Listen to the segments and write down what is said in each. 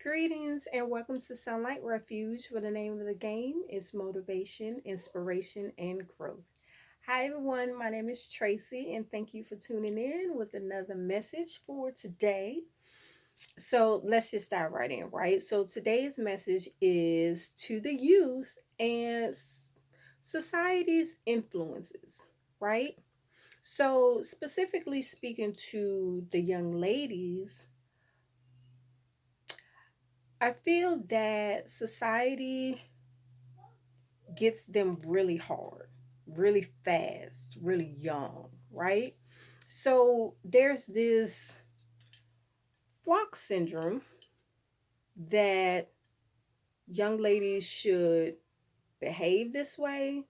Greetings and welcome to Sunlight Refuge, where the name of the game is motivation, inspiration, and growth. Hi, everyone. My name is Tracey, and thank you for tuning in with another message for today. So, let's just dive right in, right? So, today's message is to the youth and society's influences, right? So, specifically speaking to the young ladies, I feel that society gets them really hard, really fast, really young, right? So there's this flock syndrome that young ladies should behave this way,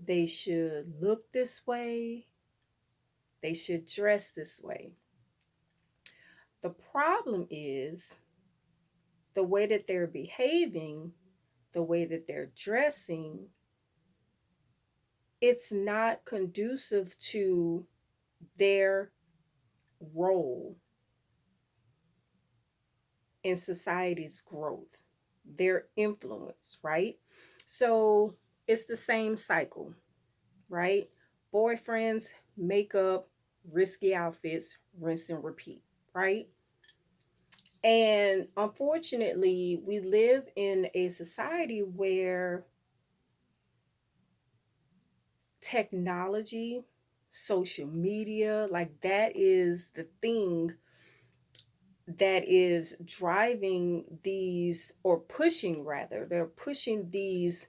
they should look this way, they should dress this way. The problem is the way that they're behaving, the way that they're dressing, it's not conducive to their role in society's growth, their influence, right? So it's the same cycle, right? Boyfriends, makeup, risky outfits, rinse and repeat, right? And unfortunately, we live in a society where technology, social media, like that is the thing that is driving these, or pushing rather, they're pushing these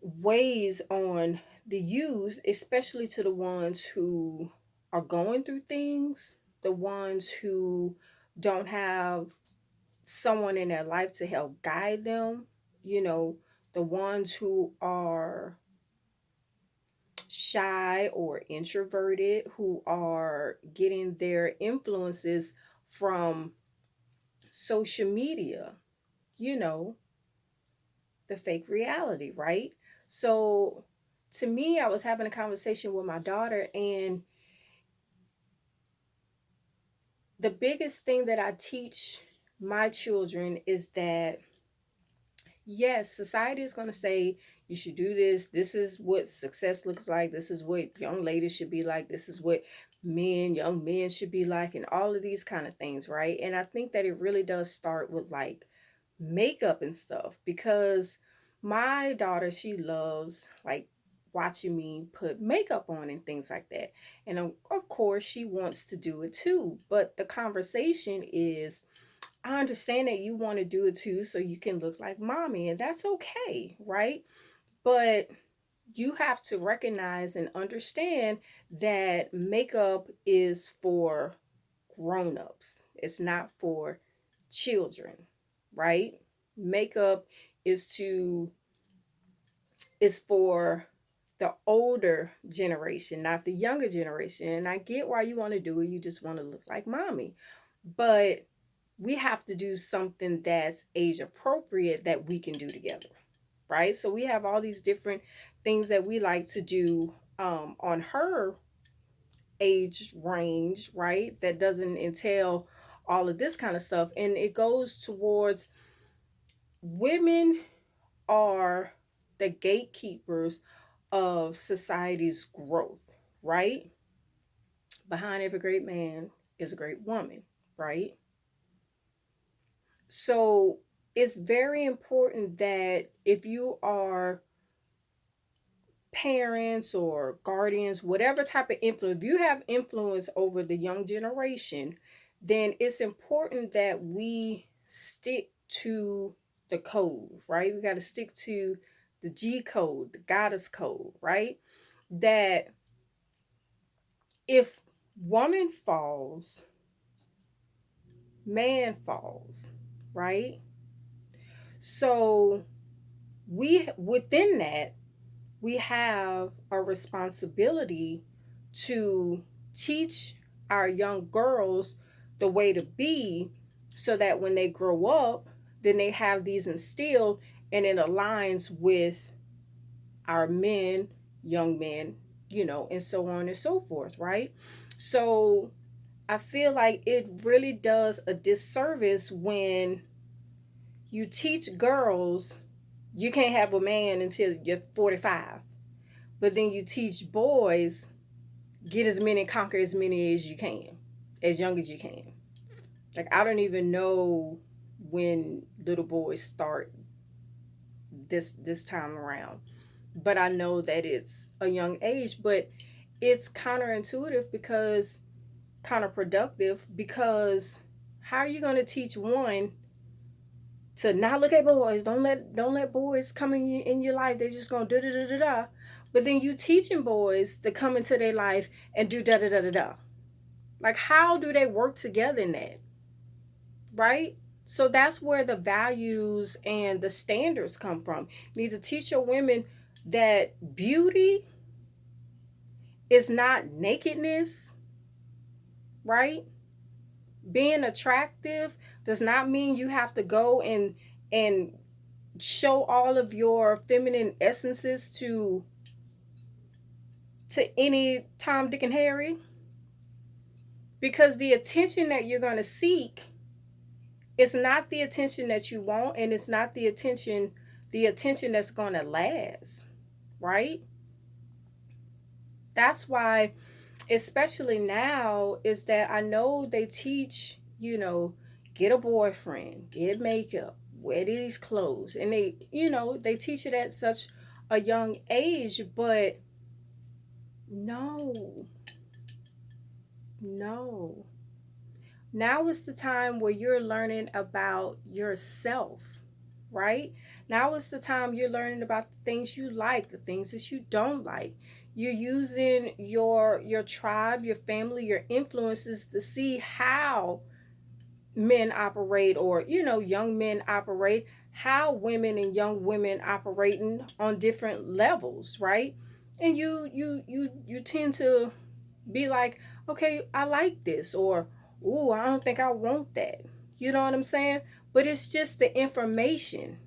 ways on the youth, especially to the ones who are going through things, the ones who don't have someone in their life to help guide them, you know, the ones who are shy or introverted, who are getting their influences from social media, you know, the fake reality, right? So to me, I was having a conversation with my daughter, and the biggest thing that I teach my children is that yes, society is going to say you should do this. This is what success looks like. This is what young ladies should be like. This is what young men should be like, and all of these kind of things, right? And I think that it really does start with like makeup and stuff, because my daughter, she loves like watching me put makeup on and things like that. And of course, she wants to do it too. But the conversation is, I understand that you want to do it too so you can look like mommy, and that's okay, right? But you have to recognize and understand that makeup is for grown-ups. It's not for children, right? Makeup is to is for the older generation, not the younger generation. And I get why you want to do it. You just want to look like mommy. But we have to do something that's age appropriate that we can do together, right? So we have all these different things that we like to do on her age range, right? That doesn't entail all of this kind of stuff. And it goes towards women are the gatekeepers of society's growth, right? Behind every great man is a great woman, right? So it's very important that if you are parents or guardians, whatever type of influence, if you have influence over the young generation, then it's important that we stick to the code, right? We got to stick to the G code, the goddess code, right? That if woman falls, man falls, right? So we, within that, we have a responsibility to teach our young girls the way to be, so that when they grow up, then they have these instilled, and it aligns with our young men, and so on and so forth, right? So I feel like it really does a disservice when you teach girls you can't have a man until you're 45, but then you teach boys get as many, conquer as many as you can, as young as you can. Like, I don't even know when little boys start this time around, but I know that it's a young age. But it's counterintuitive, because counterproductive, because how are you going to teach one to not look at boys? Don't let boys come in your life. They're just gonna da da da da da. But then you teaching boys to come into their life and do da da da da da. Like, how do they work together in that? Right? So that's where the values and the standards come from. You need to teach your women that beauty is not nakedness, right? Being attractive does not mean you have to go and show all of your feminine essences to any Tom, Dick, and Harry, because the attention that you're going to seek is not the attention that you want, and it's not the attention that's going to last, right? That's why, especially now, is that I know they teach, get a boyfriend, get makeup, wear these clothes, and they teach it at such a young age. But no, no. Now is the time where you're learning about yourself, right? Now is the time you're learning about the things you like, the things that you don't like. You're using your tribe, your family, your influences to see how men operate, or young men operate, how women and young women operating on different levels, right? And you tend to be like, okay, I like this, or ooh, I don't think I want that. You know what I'm saying? But it's just the information,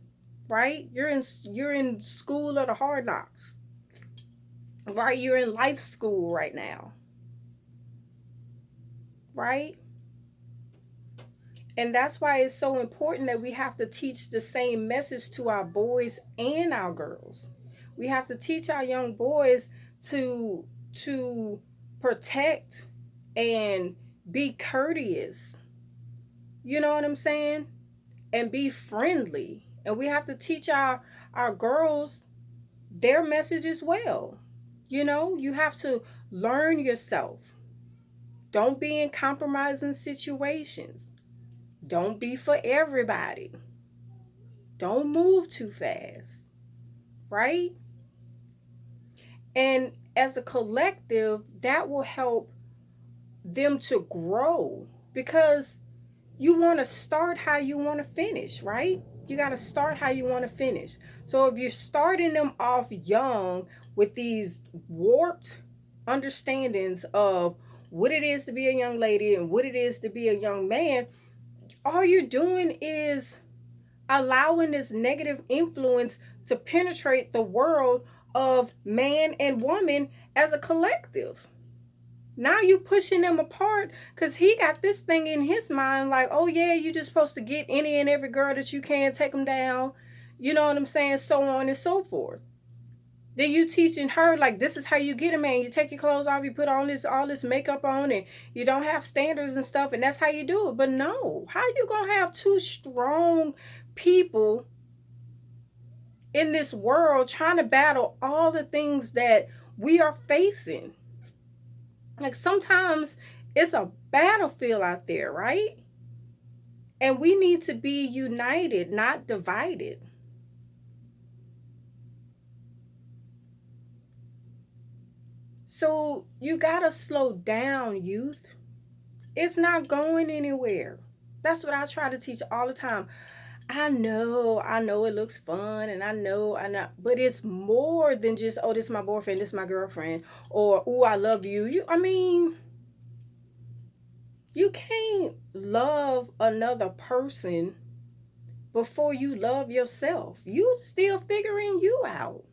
right? You're in school of the hard knocks, right? You're in life school right now, right? And that's why it's so important that we have to teach the same message to our boys and our girls. We have to teach our young boys to to protect and be courteous. You know what I'm saying? And be friendly. And we have to teach our girls their message as well. You have to learn yourself. Don't be in compromising situations. Don't be for everybody. Don't move too fast, right? And as a collective, that will help them to grow, because you want to start how you want to finish, right? You got to start how you want to finish. So if you're starting them off young with these warped understandings of what it is to be a young lady and what it is to be a young man, all you're doing is allowing this negative influence to penetrate the world of man and woman as a collective. Now you pushing them apart, because he got this thing in his mind like, oh yeah, you just supposed to get any and every girl that you can, take them down. You know what I'm saying? So on and so forth. Then you teaching her like, this is how you get a man. You take your clothes off, you put all this makeup on, and you don't have standards and stuff, and that's how you do it. But no, how you gonna have two strong people in this world trying to battle all the things that we are facing? Like, sometimes it's a battlefield out there, right? And we need to be united, not divided. So you gotta slow down, youth. It's not going anywhere. That's what I try to teach all the time. I know it looks fun, and I know, but it's more than just, oh, this is my boyfriend, this is my girlfriend, or oh, I love you. I mean, you can't love another person before you love yourself. You still figuring you out.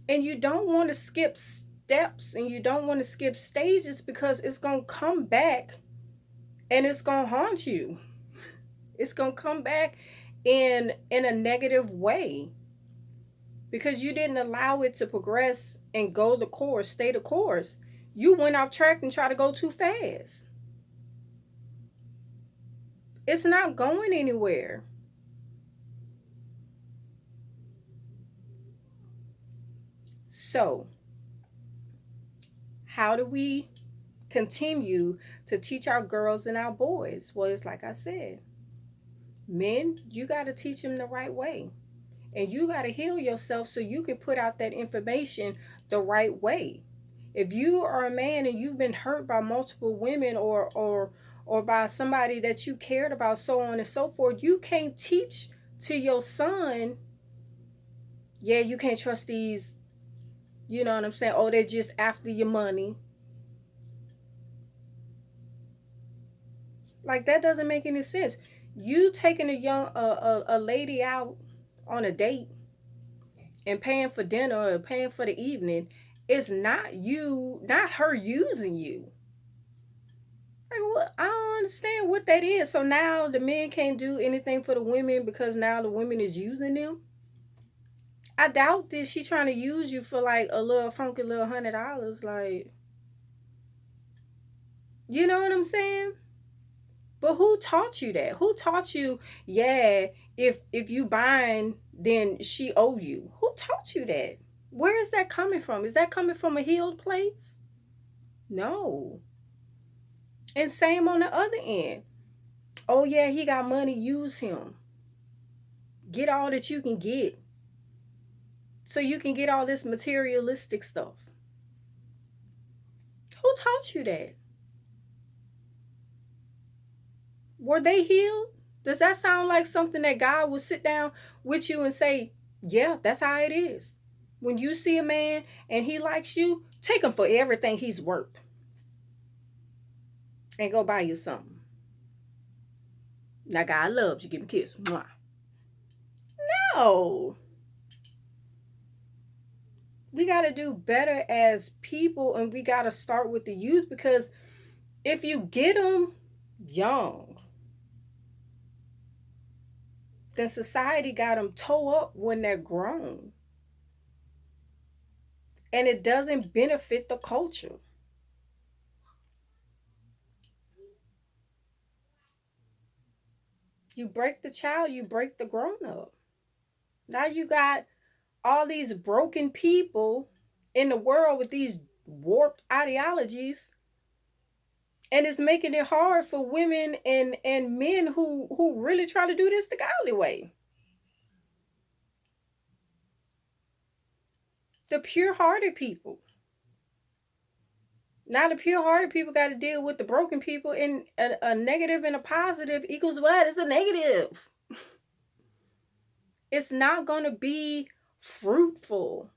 And you don't want to skip steps steps and you don't want to skip stages because it's going to come back and it's going to haunt you. It's going to come back in a negative way because you didn't allow it to progress and go the course, stay the course. You went off track and tried to go too fast. It's not going anywhere. So, how do we continue to teach our girls and our boys? Well, it's like I said, men, you got to teach them the right way. And you got to heal yourself so you can put out that information the right way. If you are a man and you've been hurt by multiple women or by somebody that you cared about, so on and so forth, you can't teach to your son, yeah, you can't trust these, you know what I'm saying? Oh, they're just after your money. Like that doesn't make any sense. You taking a lady out on a date and paying for dinner or paying for the evening is not you, not her using you. Like what? I don't understand what that is. So now the men can't do anything for the women because now the women is using them. I doubt this. She trying to use you for like a little funky little $100. Like, you know what I'm saying? But who taught you that? Who taught you? Yeah, if you bind, then she owe you. Who taught you that? Where is that coming from? Is that coming from a healed place? No. And same on the other end. Oh yeah, he got money. Use him. Get all that you can get, so you can get all this materialistic stuff. Who taught you that? Were they healed? Does that sound like something that God will sit down with you and say, yeah, that's how it is? When you see a man and he likes you, take him for everything he's worth and go buy you something. Now, God loves you. Give him a kiss. Mwah. No. We got to do better as people and we got to start with the youth because if you get them young, then society got them toe up when they're grown. And it doesn't benefit the culture. You break the child, you break the grown up. Now you got all these broken people in the world with these warped ideologies, and it's making it hard for women and men who really try to do this the godly way. The pure-hearted people. Now the pure-hearted people got to deal with the broken people, and a negative and a positive equals what? It's a negative. It's not going to be fruitful.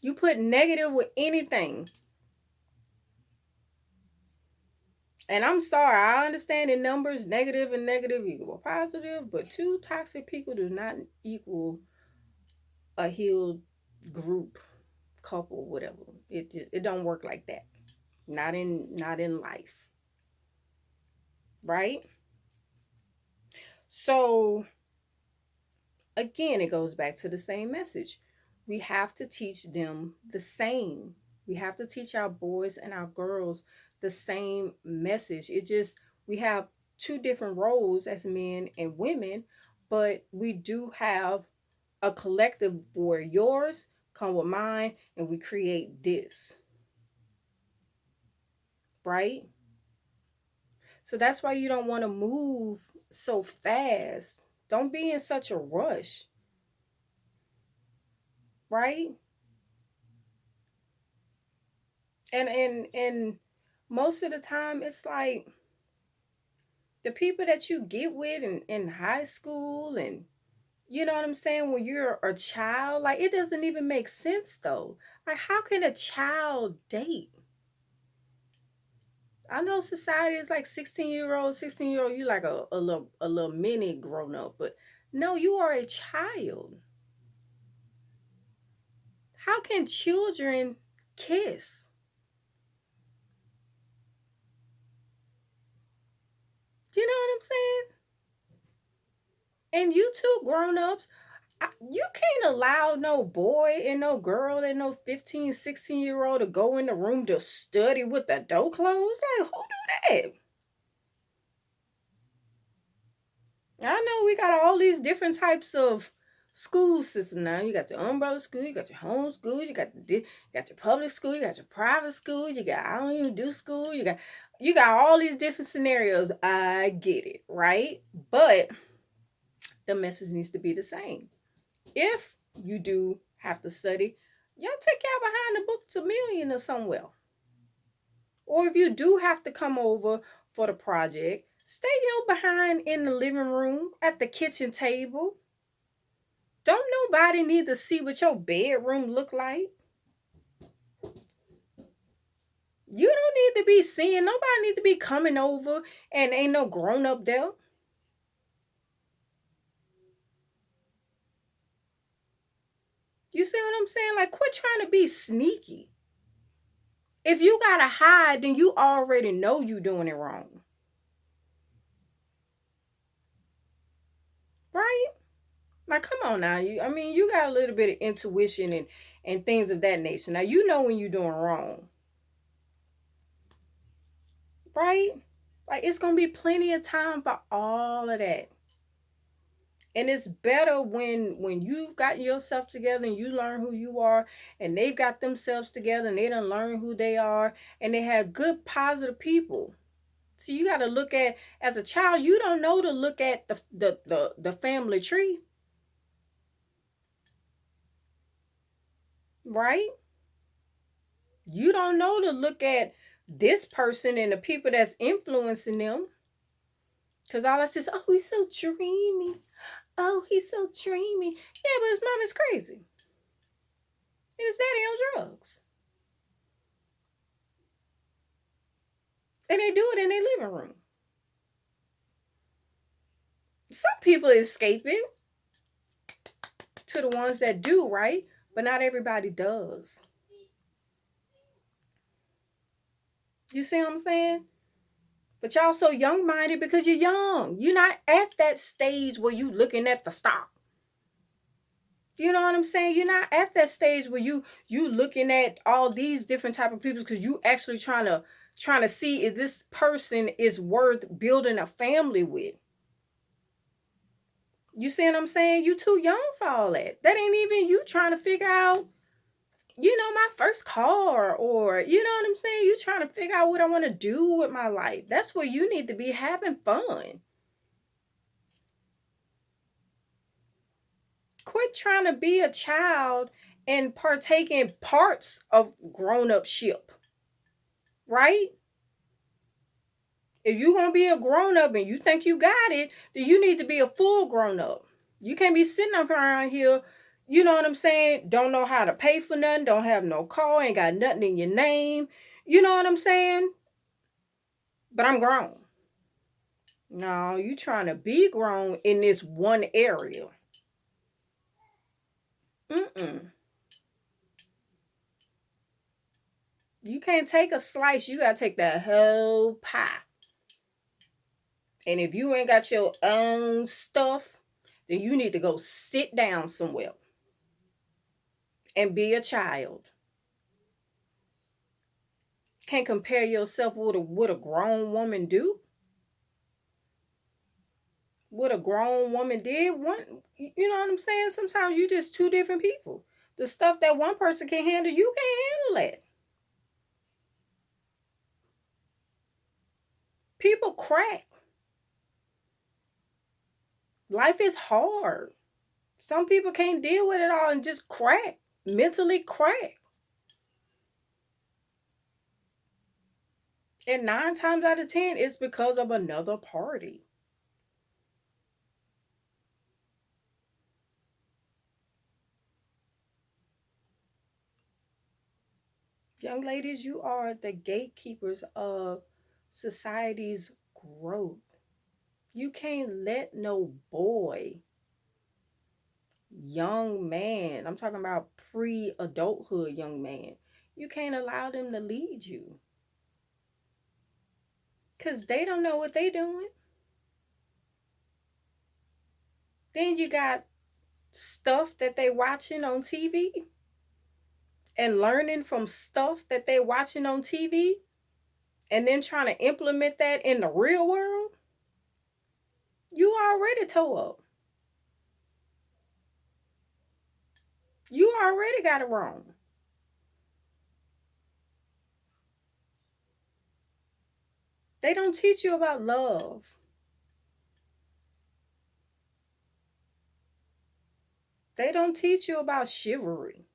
You put negative with anything. And I'm sorry, I understand in numbers, negative and negative equal positive, but two toxic people do not equal a healed group, couple, whatever. It don't work like that. Not in life. Right? So again, it goes back to the same message. We have to teach them the same. We have to teach our boys and our girls the same message. It just, we have two different roles as men and women, but we do have a collective where yours come with mine and we create this. Right? So that's why you don't want to move so fast. Don't be in such a rush. Right? And most of the time it's like the people that you get with in high school, and you know what I'm saying, when you're a child, like it doesn't even make sense though. Like how can a child date? I know society is like 16-year old, you like a little mini grown up, but no, you are a child. How can children kiss? You know what I'm saying? And you two grown ups, you can't allow no boy and no girl and no 15, 16-year old to go in the room to study with the door closed. Like, who do that? I know we got all these different types of school system now. You got your umbrella school, you got your home school, you got your public school, you got your private school, you got I don't even do school, you got all these different scenarios. I get it, right? But the message needs to be the same. If you do have to study, y'all take y'all behind the books a million or somewhere. Or if you do have to come over for the project, stay your behind in the living room at the kitchen table. Don't nobody need to see what your bedroom look like. You don't need to be seeing. Nobody need to be coming over and ain't no grown up there. You see what I'm saying? Like, quit trying to be sneaky. If you gotta hide, then you already know you doing it wrong, right? Like, come on now. I mean, you got a little bit of intuition and things of that nature. Now you know when you're doing wrong, right? Like, it's gonna be plenty of time for all of that. And it's better when you've gotten yourself together and you learn who you are, and they've got themselves together and they done learn who they are, and they have good positive people. So you got to look at, as a child, you don't know to look at the family tree, right? You don't know to look at this person and the people that's influencing them, because all I see is, oh, he's so dreamy. Oh, he's so dreamy. Yeah, but his mom is crazy and his daddy on drugs. And they do it in their living room. Some people escape it, to the ones that do, right? But not everybody does. You see what I'm saying? But y'all so young minded because you're young. You're not at that stage where you looking at the stock. You know what I'm saying? You're not at that stage where you looking at all these different type of people, because you actually trying to see if this person is worth building a family with. You see what I'm saying? You too young for all that. That ain't even you trying to figure out, my first car, or you know what I'm saying? You trying to figure out what I want to do with my life. That's where you need to be having fun. Quit trying to be a child and partake in parts of grown up ship, right? If you're gonna be a grown up and you think you got it, then you need to be a full grown up. You can't be sitting up around here, you know what I'm saying? Don't know how to pay for nothing, don't have no car, ain't got nothing in your name. You know what I'm saying? But I'm grown. No, you trying to be grown in this one area. Mm-mm. You can't take a slice. You gotta take the whole pie. And if you ain't got your own stuff, then you need to go sit down somewhere and be a child. Can't compare yourself with what a grown woman do. What a grown woman did. You know what I'm saying? Sometimes you just two different people. The stuff that one person can handle, you can't handle it. People crack. Life is hard. Some people can't deal with it all and just crack, mentally crack. And 9 times out of 10, it's because of another party. Young ladies, you are the gatekeepers of society's growth. You can't let no boy young man, I'm talking about pre-adulthood young man, you can't allow them to lead you because they don't know what they doing. Then you got stuff that they watching on TV and learning from stuff that they watching on TV and then trying to implement that in the real world. You already toe up. You already got it wrong. They don't teach you about love. They don't teach you about chivalry.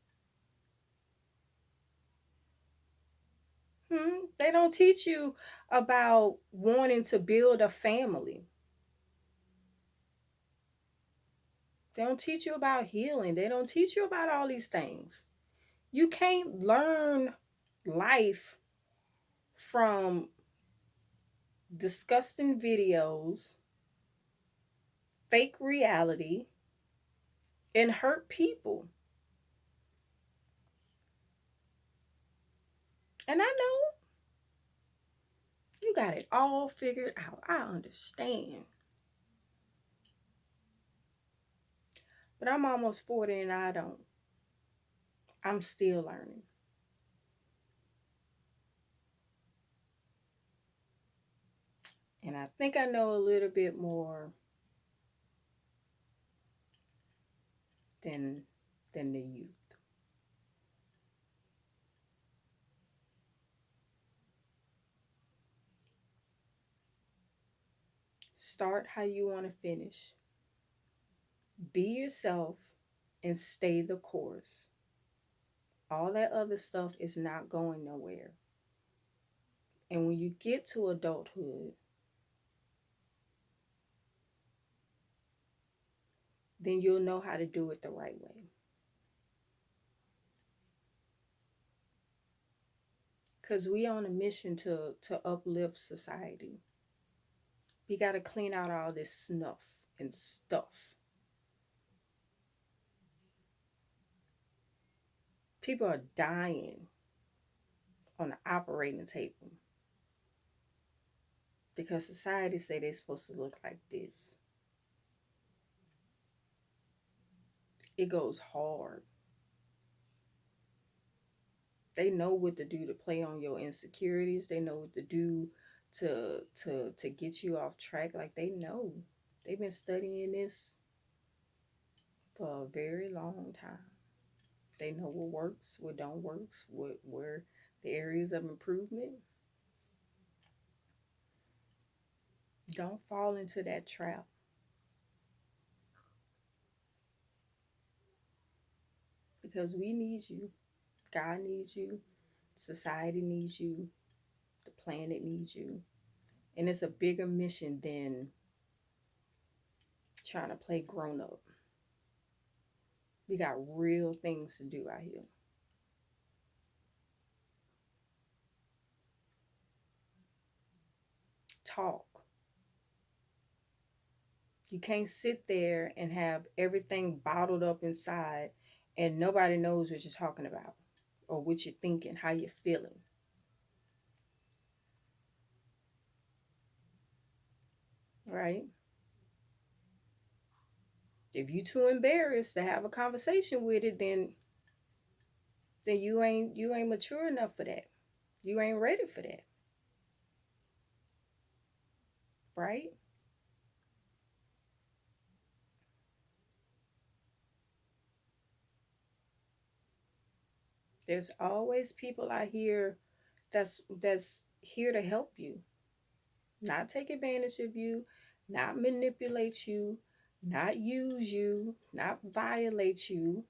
They don't teach you about wanting to build a family. They don't teach you about healing. They don't teach you about all these things. You can't learn life from disgusting videos, fake reality, and hurt people. And I know you got it all figured out. I understand. But I'm almost 40 and I don't. I'm still learning. And I think I know a little bit more than the youth. Start how you want to finish. Be yourself and stay the course. All that other stuff is not going nowhere. And when you get to adulthood, then you'll know how to do it the right way. Because we on a mission to uplift society. We got to clean out all this snuff and stuff. People are dying on the operating table because society say they're supposed to look like this. It goes hard. They know what to do to play on your insecurities. They know what to do to get you off track. Like they know. They've been studying this for a very long time. They know what works, what don't works, what where the areas of improvement. Don't fall into that trap because we need you. God needs you. Society needs you. The planet needs you. And it's a bigger mission than trying to play grown up. We got real things to do out here. Talk. You can't sit there and have everything bottled up inside and nobody knows what you're talking about or what you're thinking, how you're feeling, right? If you too embarrassed to have a conversation with it, then you ain't mature enough for that. You ain't ready for that, right? There's always people out here that's here to help you, not take advantage of you, not manipulate you, not use you, not violate you,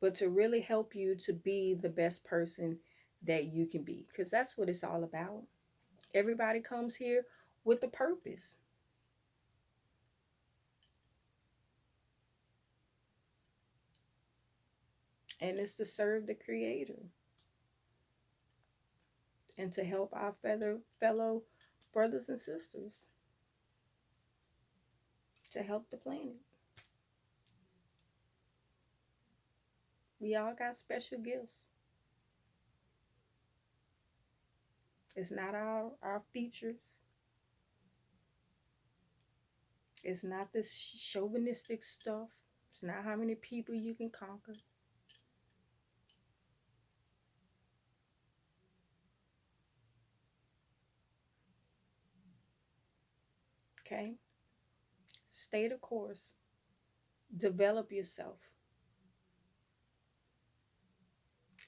but to really help you to be the best person that you can be. Because that's what it's all about. Everybody comes here with a purpose, and it's to serve the Creator and to help our fellow brothers and sisters, to help the planet. We all got special gifts. It's not our features. It's not this chauvinistic stuff. It's not how many people you can conquer. Okay? Stay the course. Develop yourself.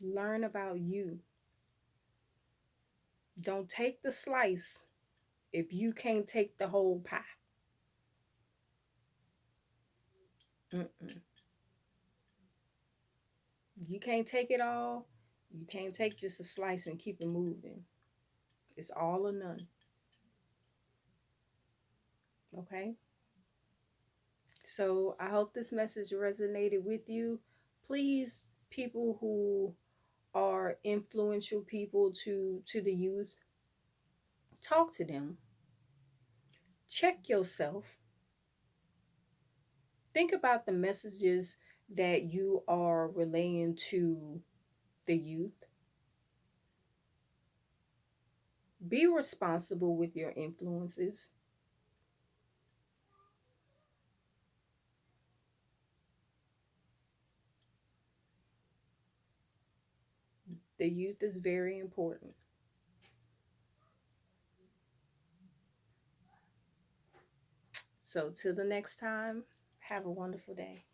Learn about you. Don't take the slice if you can't take the whole pie. Mm-mm. You can't take it all. You can't take just a slice and keep it moving. It's all or none. Okay? So I hope this message resonated with you. Please, people who are influential people to the youth, talk to them. Check yourself. Think about the messages that you are relaying to the youth. Be responsible with your influences. The youth is very important. So, till the next time, have a wonderful day.